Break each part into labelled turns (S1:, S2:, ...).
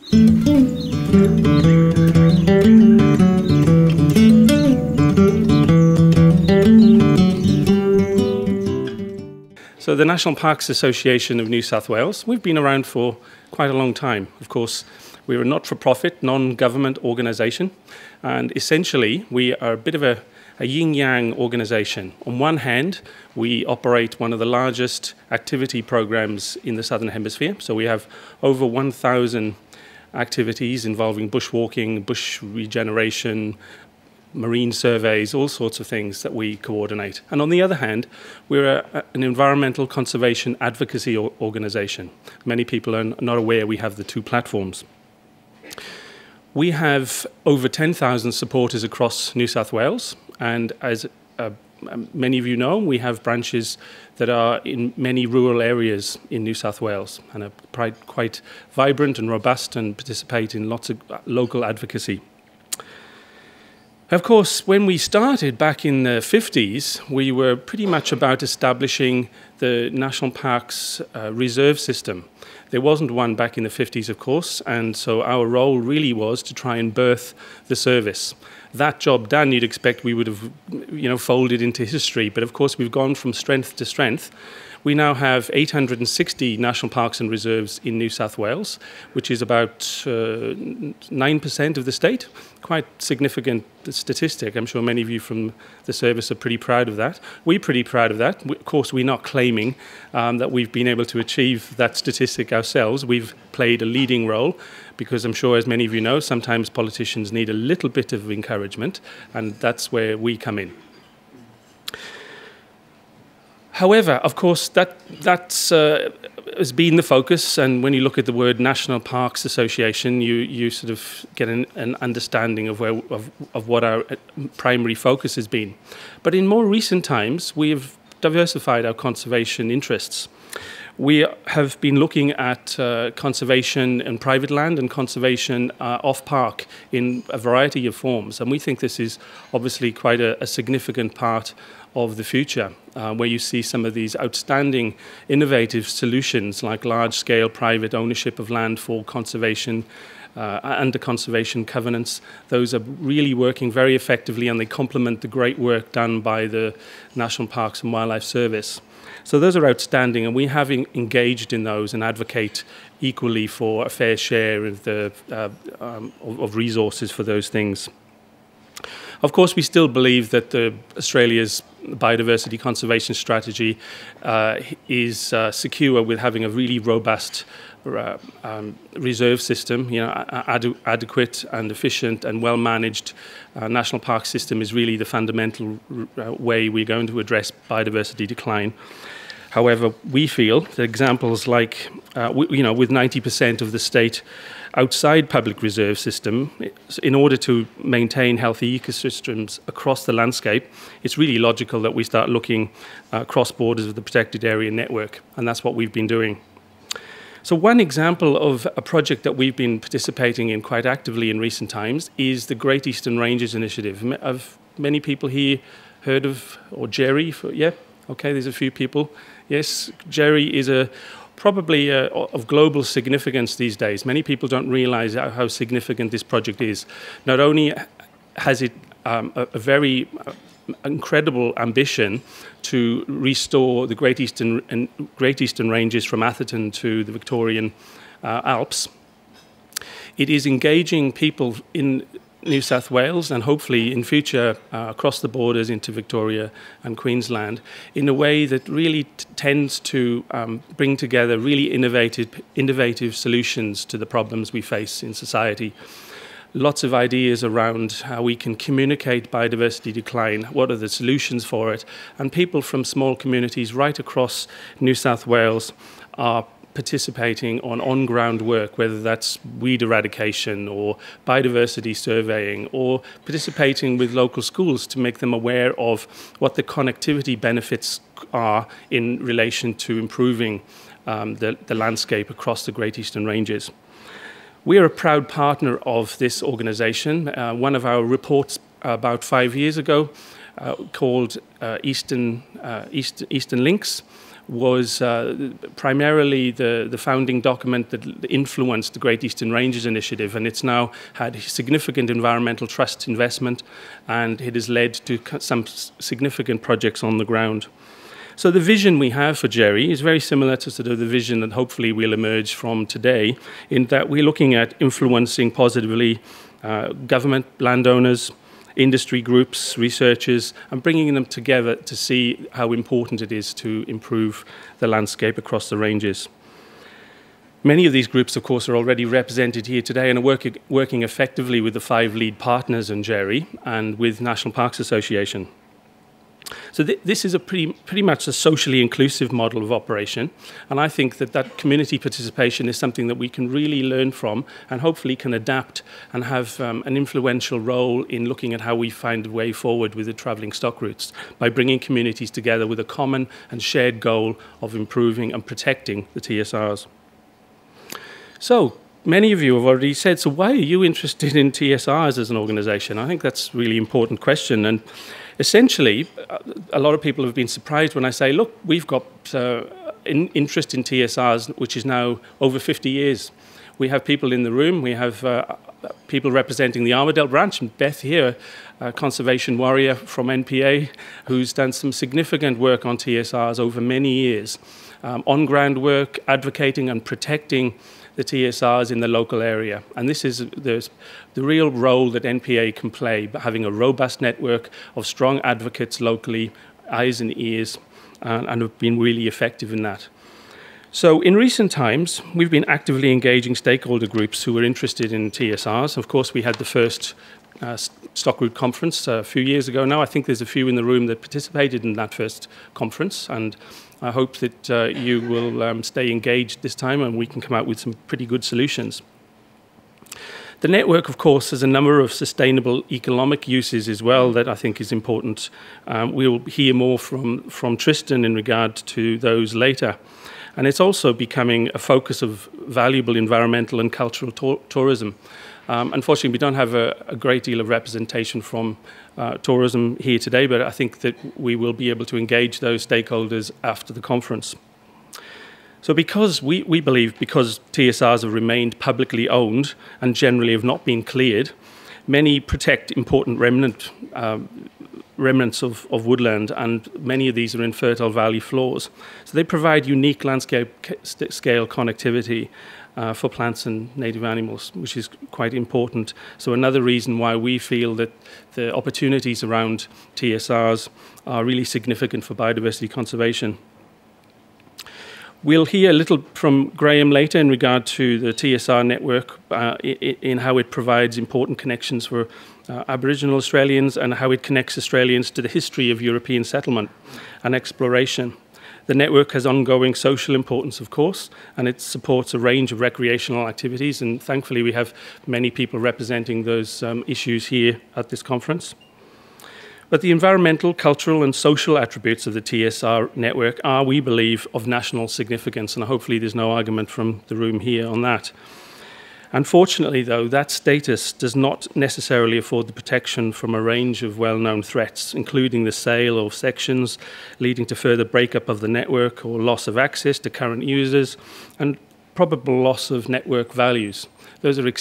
S1: So the National Parks Association of New South Wales, we've been around for quite a long time. Of course, we're a not-for-profit, non-government organisation, and essentially we are a bit of a yin-yang organisation. On one hand, we operate one of the largest activity programs in the Southern Hemisphere, so we have over 1,000 activities involving bushwalking, bush regeneration, marine surveys, all sorts of things that we coordinate. And on the other hand, we're an environmental conservation advocacy organisation. Many people are not aware we have the two platforms. We have over 10,000 supporters across New South Wales, and as many of you know, we have branches that are in many rural areas in New South Wales and are quite vibrant and robust and participate in lots of local advocacy. Of course, when we started back in the 50s, we were pretty much about establishing the National Parks reserve system. There wasn't one back in the 50s, of course, and so our role really was to try and birth the service. That job done, you'd expect we would have, folded into history, but of course we've gone from strength to strength. We now have 860 national parks and reserves in New South Wales, which is about 9% of the state. Quite significant statistic. I'm sure many of you from the service are pretty proud of that. We're pretty proud of that. Of course, we're not claiming that we've been able to achieve that statistic ourselves. We've played a leading role because I'm sure, as many of you know, sometimes politicians need a little bit of encouragement, and that's where we come in. However, of course, that's has been the focus, and when you look at the word National Parks Association, you sort of get an understanding of what our primary focus has been. But in more recent times, we have diversified our conservation interests. We have been looking at conservation in private land and conservation off-park in a variety of forms, and we think this is obviously quite a significant part of the future, where you see some of these outstanding innovative solutions like large-scale private ownership of land for conservation under conservation covenants. Those are really working very effectively, and they complement the great work done by the National Parks and Wildlife Service. So those are outstanding, and we have engaged in those and advocate equally for a fair share of the of resources for those things. Of course, we still believe that Australia's biodiversity conservation strategy is secure with having a really robust reserve system. Adequate and efficient and well-managed national park system is really the fundamental way we're going to address biodiversity decline. However, we feel that examples like, with 90% of the state outside public reserve system, in order to maintain healthy ecosystems across the landscape, it's really logical that we start looking across borders of the protected area network, and that's what we've been doing. So one example of a project that we've been participating in quite actively in recent times is the Great Eastern Ranges Initiative. Have many people here heard of, or Jerry? Yeah? Okay, there's a few people. Yes, Jerry is probably of global significance these days. Many people don't realize how significant this project is. Not only has it a very incredible ambition to restore the Great Eastern Ranges from Atherton to the Victorian Alps, it is engaging people in New South Wales and hopefully in future across the borders into Victoria and Queensland in a way that really tends to bring together really innovative solutions to the problems we face in society. Lots of ideas around how we can communicate biodiversity decline, what are the solutions for it, and people from small communities right across New South Wales are participating on-ground work, whether that's weed eradication or biodiversity surveying, or participating with local schools to make them aware of what the connectivity benefits are in relation to improving the landscape across the Great Eastern Ranges. We are a proud partner of this organisation. One of our reports about 5 years ago called Eastern Links was primarily the founding document that influenced the Great Eastern Ranges Initiative, and it's now had significant environmental trust investment, and it has led to some significant projects on the ground. So the vision we have for Jerry is very similar to sort of the vision that hopefully will emerge from today, in that we're looking at influencing positively government, landowners, industry groups, researchers, and bringing them together to see how important it is to improve the landscape across the ranges. Many of these groups, of course, are already represented here today and are working effectively with the 5 lead partners in Jerry and with National Parks Association. So this is a pretty much a socially inclusive model of operation, and I think that community participation is something that we can really learn from and hopefully can adapt and have an influential role in looking at how we find a way forward with the travelling stock routes by bringing communities together with a common and shared goal of improving and protecting the TSRs. So, many of you have already said, so why are you interested in TSRs as an organisation? I think that's a really important question. And essentially, a lot of people have been surprised when I say, look, we've got interest in TSRs, which is now over 50 years. We have people in the room. We have people representing the Armadale branch, and Beth here, a conservation warrior from NPA, who's done some significant work on TSRs over many years. On-ground work, advocating and protecting the TSRs in the local area. And this is the real role that NPA can play, having a robust network of strong advocates locally, eyes and ears, and have been really effective in that. So in recent times, we've been actively engaging stakeholder groups who were interested in TSRs. Of course, we had the first stock route conference a few years ago now. I think there's a few in the room that participated in that first conference, and I hope that you will stay engaged this time and we can come out with some pretty good solutions. The network, of course, has a number of sustainable economic uses as well that I think is important. We'll hear more from Tristan in regard to those later. And it's also becoming a focus of valuable environmental and cultural tourism. Unfortunately, we don't have a great deal of representation from tourism here today, but I think that we will be able to engage those stakeholders after the conference. So because we believe, because TSRs have remained publicly owned and generally have not been cleared, many protect important remnants of woodland, and many of these are in fertile valley floors. So they provide unique landscape scale connectivity for plants and native animals, which is quite important. So another reason why we feel that the opportunities around TSRs are really significant for biodiversity conservation. We'll hear a little from Graham later in regard to the TSR network in how it provides important connections for Aboriginal Australians and how it connects Australians to the history of European settlement and exploration. The network has ongoing social importance, of course, and it supports a range of recreational activities, and thankfully we have many people representing those issues here at this conference. But the environmental, cultural and social attributes of the TSR network are, we believe, of national significance, and hopefully there's no argument from the room here on that. Unfortunately, though, that status does not necessarily afford the protection from a range of well-known threats, including the sale of sections, leading to further breakup of the network or loss of access to current users, and probable loss of network values. Those are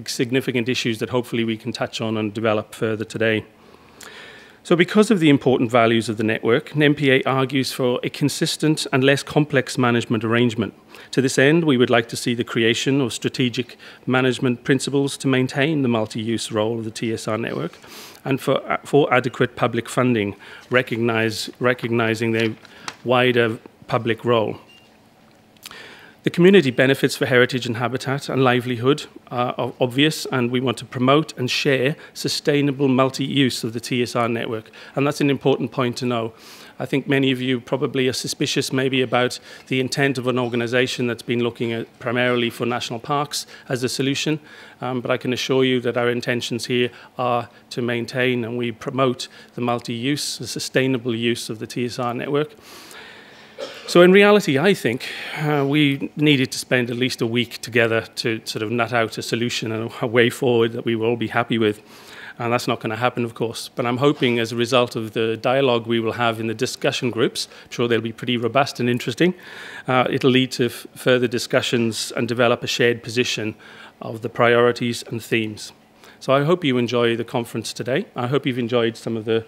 S1: significant issues that hopefully we can touch on and develop further today. So because of the important values of the network, NPA argues for a consistent and less complex management arrangement. To this end, we would like to see the creation of strategic management principles to maintain the multi-use role of the TSR network and for adequate public funding, recognizing their wider public role. The community benefits for heritage and habitat and livelihood are obvious, and we want to promote and share sustainable multi-use of the TSR network. And that's an important point to know. I think many of you probably are suspicious maybe about the intent of an organisation that's been looking at primarily for national parks as a solution, but I can assure you that our intentions here are to maintain and we promote the multi-use, the sustainable use of the TSR network. So in reality, I think we needed to spend at least a week together to sort of nut out a solution and a way forward that we will all be happy with. And that's not going to happen, of course. But I'm hoping as a result of the dialogue we will have in the discussion groups, I'm sure they'll be pretty robust and interesting, it'll lead to further discussions and develop a shared position of the priorities and themes. So I hope you enjoy the conference today. I hope you've enjoyed some of the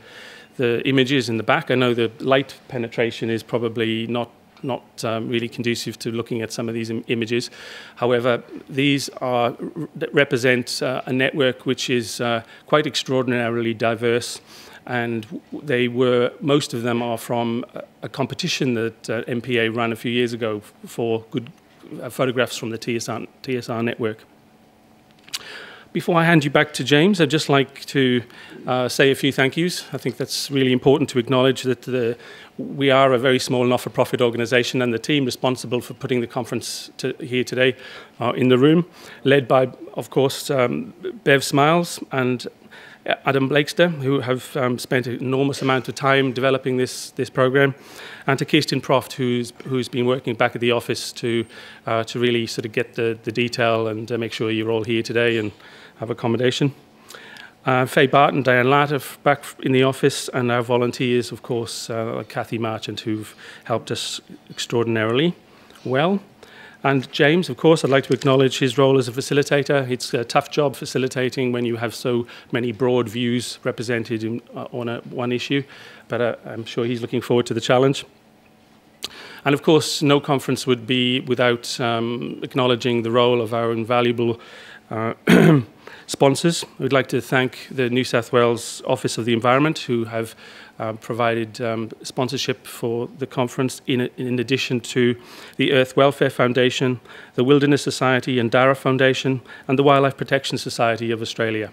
S1: images in the back. I know the light penetration is probably not really conducive to looking at some of these images. However, these represent a network which is quite extraordinarily diverse, and most of them are from a competition that MPA ran a few years ago for good photographs from the TSR network. Before I hand you back to James, I'd just like to say a few thank yous. I think that's really important to acknowledge that we are a very small not-for-profit organisation, and the team responsible for putting the conference here today are in the room, led by, of course, Bev Smiles and Adam Blakester, who have spent an enormous amount of time developing this programme, and to Kirsten Proft, who's been working back at the office to really sort of get the detail and make sure you're all here today and have accommodation. Faye Bart and Diane Latt are back in the office, and our volunteers, of course, like Kathy Marchant, who've helped us extraordinarily well. And James, of course, I'd like to acknowledge his role as a facilitator. It's a tough job facilitating when you have so many broad views represented on one issue, but I'm sure he's looking forward to the challenge. And of course, no conference would be without acknowledging the role of our invaluable sponsors. We'd like to thank the New South Wales Office of the Environment, who have provided sponsorship for the conference, in addition to the Earth Welfare Foundation, the Wilderness Society and Dara Foundation, and the Wildlife Protection Society of Australia.